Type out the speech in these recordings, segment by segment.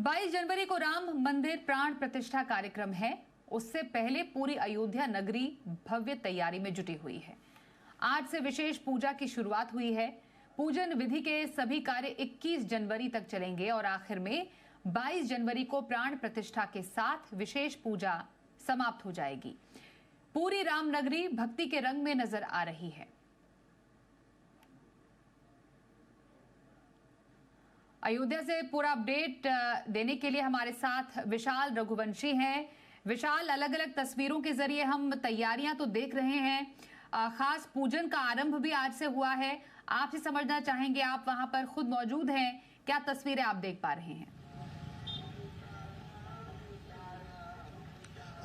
22 जनवरी को राम मंदिर प्राण प्रतिष्ठा कार्यक्रम है। उससे पहले पूरी अयोध्या नगरी भव्य तैयारी में जुटी हुई है। आज से विशेष पूजा की शुरुआत हुई है। पूजन विधि के सभी कार्य 21 जनवरी तक चलेंगे और आखिर में 22 जनवरी को प्राण प्रतिष्ठा के साथ विशेष पूजा समाप्त हो जाएगी। पूरी राम नगरी भक्ति के रंग में नजर आ रही है। अयोध्या से पूरा अपडेट देने के लिए हमारे साथ विशाल रघुवंशी हैं। विशाल, अलग अलग तस्वीरों के जरिए हम तैयारियां तो देख रहे हैं। खास पूजन का आरंभ भी आज से हुआ है। आपसे समझना चाहेंगे, आप वहां पर खुद मौजूद हैं, क्या तस्वीरें आप देख पा रहे हैं?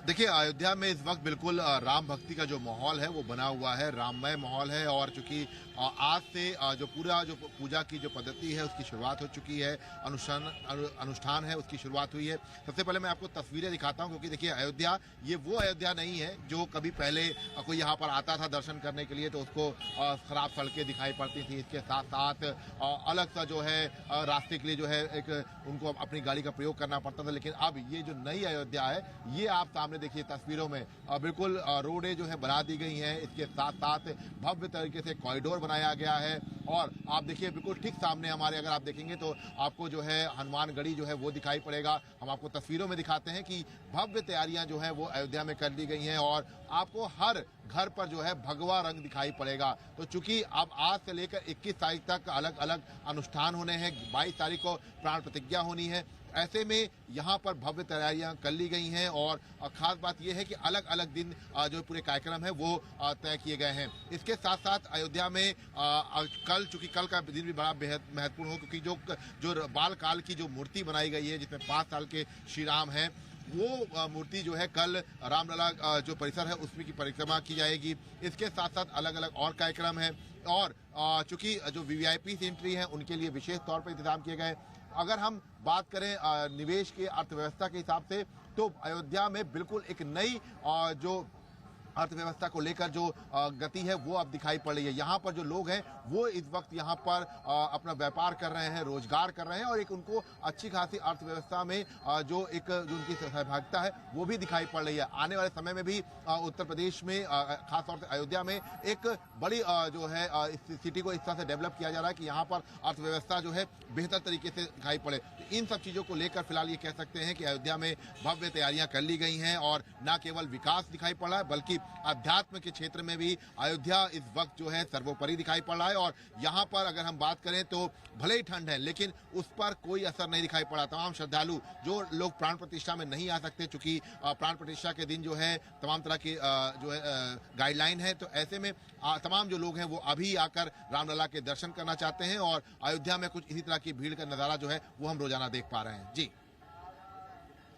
देखिए, अयोध्या में इस वक्त बिल्कुल राम भक्ति का जो माहौल है वो बना हुआ है, राममय माहौल है। और चूंकि आज से जो पूजा की जो पद्धति है उसकी शुरुआत हो चुकी है, अनुष्ठान है उसकी शुरुआत हुई है। सबसे पहले मैं आपको तस्वीरें दिखाता हूं, क्योंकि देखिए अयोध्या ये वो अयोध्या नहीं है जो कभी पहले कोई यहाँ पर आता था दर्शन करने के लिए तो उसको खराब सड़कें दिखाई पड़ती थी। इसके साथ साथ अलग सा जो है रास्ते के लिए जो है एक उनको अपनी गाड़ी का प्रयोग करना पड़ता था। लेकिन अब ये जो नई अयोध्या है, ये आप सामने देखिए तस्वीरों में बिल्कुल रोडें जो है बना दी गई हैं। इसके साथ साथ भव्य तरीके से कॉरिडोर बनाया गया है। और आप देखिए बिल्कुल ठीक सामने हमारे, अगर आप देखेंगे तो आपको जो है हनुमान गढ़ी जो है वो दिखाई पड़ेगा। हम आपको तस्वीरों में दिखाते हैं कि भव्य तैयारियां जो है वो अयोध्या में कर ली गई हैं और आपको हर घर पर जो है भगवा रंग दिखाई पड़ेगा। तो चूंकि अब आज से लेकर 21 तारीख तक अलग अलग अनुष्ठान होने हैं, 22 तारीख को प्राण प्रतिज्ञा होनी है। ऐसे में यहाँ पर भव्य तैयारियां कर ली गई हैं और खास बात यह है कि अलग अलग दिन जो पूरे कार्यक्रम है वो तय किए गए हैं। इसके साथ साथ अयोध्या में कल, चूंकि कल का दिन भी बड़ा बेहद महत्वपूर्ण हो, क्योंकि जो बाल काल की जो मूर्ति बनाई गई है जिसमें 5 साल के श्री राम हैं, वो मूर्ति जो है कल रामलला जो परिसर है उसमें की परिक्रमा की जाएगी। इसके साथ साथ अलग अलग और कार्यक्रम है और चूंकि जो वीवीआईपी एंट्री है उनके लिए विशेष तौर पर इंतजाम किए गए। अगर हम बात करें निवेश के अर्थव्यवस्था के हिसाब से, तो अयोध्या में बिल्कुल एक नई जो अर्थव्यवस्था को लेकर जो गति है वो अब दिखाई पड़ रही है। यहाँ पर जो लोग हैं वो इस वक्त यहाँ पर अपना व्यापार कर रहे हैं, रोजगार कर रहे हैं और एक उनको अच्छी खासी अर्थव्यवस्था में जो उनकी सहभागिता है वो भी दिखाई पड़ रही है। आने वाले समय में भी उत्तर प्रदेश में खासतौर से अयोध्या में एक बड़ी जो है सिटी को इस तरह से डेवलप किया जा रहा है कि यहाँ पर अर्थव्यवस्था जो है बेहतर तरीके से दिखाई पड़े। तो इन सब चीज़ों को लेकर फिलहाल ये कह सकते हैं कि अयोध्या में भव्य तैयारियां कर ली गई हैं और न केवल विकास दिखाई पड़ रहा है बल्कि अध्यात्म के क्षेत्र में भी अयोध्या इस वक्त जो है सर्वोपरि दिखाई पड़ रहा है। और यहाँ पर अगर हम बात करें तो भले ही ठंड है लेकिन उस पर कोई असर नहीं दिखाई पड़ा। तमाम श्रद्धालु जो लोग प्राण प्रतिष्ठा में नहीं आ सकते, चूंकि प्राण प्रतिष्ठा के दिन जो है तमाम तरह की जो है गाइडलाइन है, तो ऐसे में तमाम जो लोग हैं वो अभी आकर रामलला के दर्शन करना चाहते हैं और अयोध्या में कुछ इसी तरह की भीड़ का नजारा जो है वो हम रोजाना देख पा रहे हैं। जी।